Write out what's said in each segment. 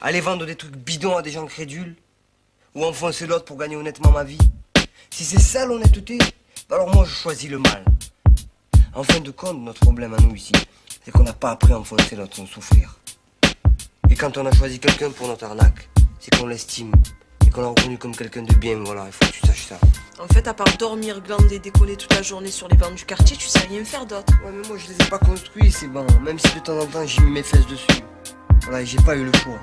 Aller vendre des trucs bidons à des gens crédules? Ou enfoncer l'autre pour gagner honnêtement ma vie? Si c'est ça l'honnêteté, bah alors moi je choisis le mal. En fin de compte, notre problème à nous ici, c'est qu'on n'a pas appris à enfoncer l'autre sans souffrir. Et quand on a choisi quelqu'un pour notre arnaque, c'est qu'on l'estime et qu'on l'a reconnu comme quelqu'un de bien, voilà, il faut que tu saches ça. En fait, à part dormir, glander, décoller toute la journée sur les bancs du quartier, tu sais rien faire d'autre. Ouais, mais moi je les ai pas construits ces bancs, même si de temps en temps j'ai mis mes fesses dessus. Voilà, et j'ai pas eu le choix.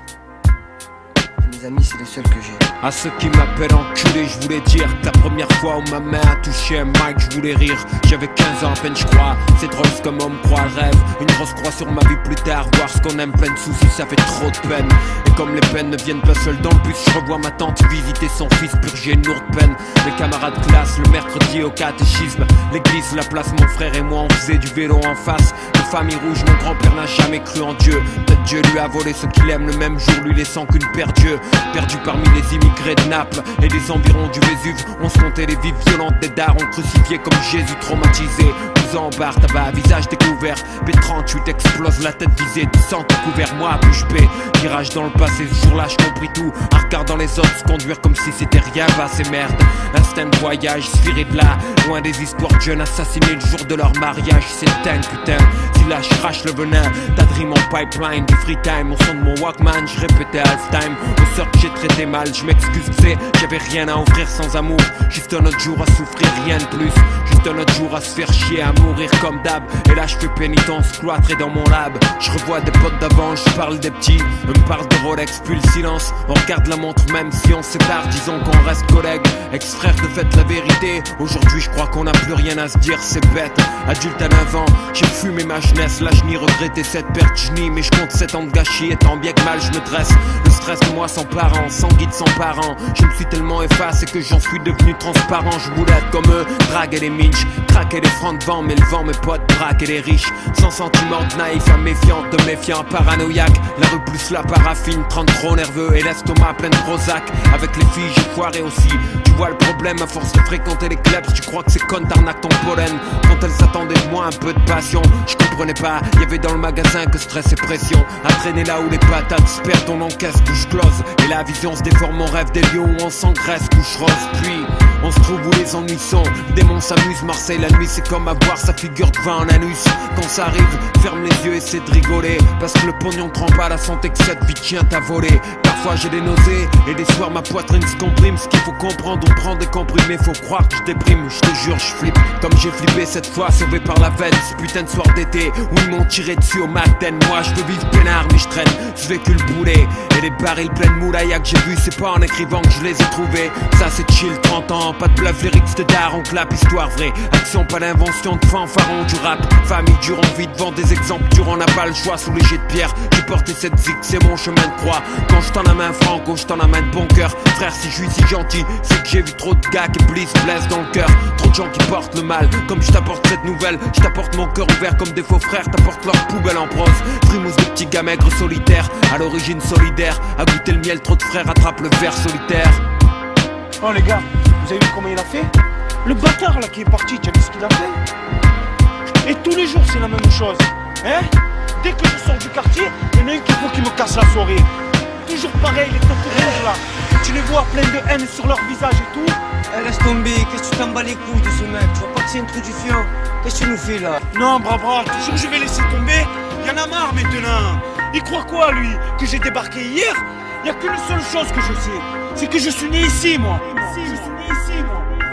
Mes amis, c'est les seuls que j'ai. À ceux qui m'appellent enculé, je voulais dire que la première fois où ma main a touché un mic, je voulais rire. J'avais 15 ans à peine, je crois. C'est drôle ce comme on me croit, rêve. Une grosse croix sur ma vie plus tard. Voir ce qu'on aime, plein de soucis, ça fait trop de peine. Et comme les peines ne viennent pas seules dans le bus, je revois ma tante visiter son fils, purger une lourde peine. Mes camarades de classe, le mercredi au catéchisme. L'église, la place, mon frère et moi, on faisait du vélo en face. De famille rouge, mon grand-père n'a jamais cru en Dieu. Peut-être Dieu lui a volé ce qu'il aime le même jour, lui laissant qu'une paire d'yeux. Perdu parmi les immigrés de Naples et des environs du Vésuve, on se comptait les vies violentes des darons crucifiés comme Jésus traumatisé. 12 ans en barre, tabac à visage découvert. B38 explose la tête visée, du sang tout couvert, moi bouche bée. Virage dans le passé, ce jour-là je compris tout. En regardant les autres se conduire comme si c'était rien, bah c'est merde. Instinct de voyage, spirit là, loin des histoires de jeunes assassinés le jour de leur mariage. C'est dingue putain, si là je crache le venin, t'as dream en pipeline, du free time. Au son de mon Walkman, je répétais halftime. Aux sœurs que j'ai traité mal, je m'excuse, c'est j'avais rien à offrir sans amour. Juste un autre jour à souffrir, rien de plus. Juste un autre jour à se faire chier, à mourir comme d'hab. Et là je fais pénitence, cloîtré dans mon lab. Je revois des potes d'avant, je parle des petits. Eux me parlent de Rolex, puis le silence. On regarde la montre même si on se sépare, disons qu'on reste collègues. Ex-frère de fait la vérité. Aujourd'hui je crois qu'on n'a plus rien à se dire, c'est bête. Adulte à 9 ans, j'ai fumé ma jeunesse. Là je n'y regrettais cette perte, je nie. Mais je compte 7 ans de gâchis, et tant bien que mal je me dresse. Le stress de moi sans parents, sans guide, sans parents. Je me suis tellement effacé que j'en suis devenu transparent. Je voulais être comme eux, draguer les minches, craquer les francs de vent, mais le vent, mes potes, braquer les riches. Sans sentiment de naïf à méfiant, de méfiant, paranoïaque. La rue plus la paraffine, 30 trop nerveux et l'estomac plein de Prozac. Avec les filles, j'ai foiré aussi. Tu vois le problème, à force de fréquenter les clubs, tu crois que c'est con, t'arnaques ton pollen. Quand elles attendaient de moi un peu de passion, je comprenais pas, y'avait dans le magasin que stress et pression. À traîner là où les patates se perdent, on encaisse, couche close. Et la vision se déforme, mon rêve des lieux où on s'engraisse, couche rose. Puis on se trouve où les ennuis sont, démons s'amusent. Marseille la nuit c'est comme avoir sa figure de vin en anus. Quand ça arrive, ferme les yeux, essaie de rigoler. Parce que le pognon trempe pas la santé que cette vie tient à voler. Parfois j'ai des nausées et des soirs ma poitrine se comprime. Ce qu'il faut comprendre, on prend des comprimés. Faut croire que je déprime, je te jure je flippe. Comme j'ai flippé cette fois, sauvé par la veine. Ce putain de soir d'été où ils m'ont tiré dessus au matin. Moi je veux vivre peinard mais je traîne ce véhicule boulet. Et les barils pleins de moulaïa que j'ai vu, c'est pas en écrivant que je les ai trouvés. Ça c'est chill, 30 ans, pas de bluff, lyrics de daron, clap, histoire vraie. Action, pas d'invention de fanfaron du rap. Famille dure, envie de vendre des exemples durs, on n'a pas le choix sous les jets de pierre. J'ai porté cette zig, c'est mon chemin de croix. Quand je t'en amène franco, je t'en amène bon cœur. Frère, si je suis si gentil, c'est que j'ai vu trop de gars qui blessent dans le cœur. Trop de gens qui portent le mal, comme je t'apporte cette nouvelle. Je t'apporte mon cœur ouvert comme des faux frères, t'apporte leur poubelle en prose. Frimousse de petits gars maigres solitaires, à l'origine solidaire. À goûter le miel, trop de frères attrapent le verre solitaire. Oh les gars, vous avez vu comment il a fait? Le bâtard là qui est parti, tu as vu ce qu'il a fait? Et tous les jours c'est la même chose, hein? Dès que je sors du quartier, il y en a un qui faut qu'il me casse la soirée. Toujours pareil, les têtes rouges là. Tu les vois plein de haine sur leur visage et tout. Eh, laisse tomber, qu'est-ce que tu t'en bats les couilles de ce mec? Tu vois pas que c'est un truc du fiant? Qu'est-ce que tu nous fais là? Non, bravo, toujours je vais laisser tomber. Il y en a marre maintenant. Il croit quoi lui? Que j'ai débarqué hier? Il n'y a qu'une seule chose que je sais, c'est que je suis né ici moi. Je suis né ici moi.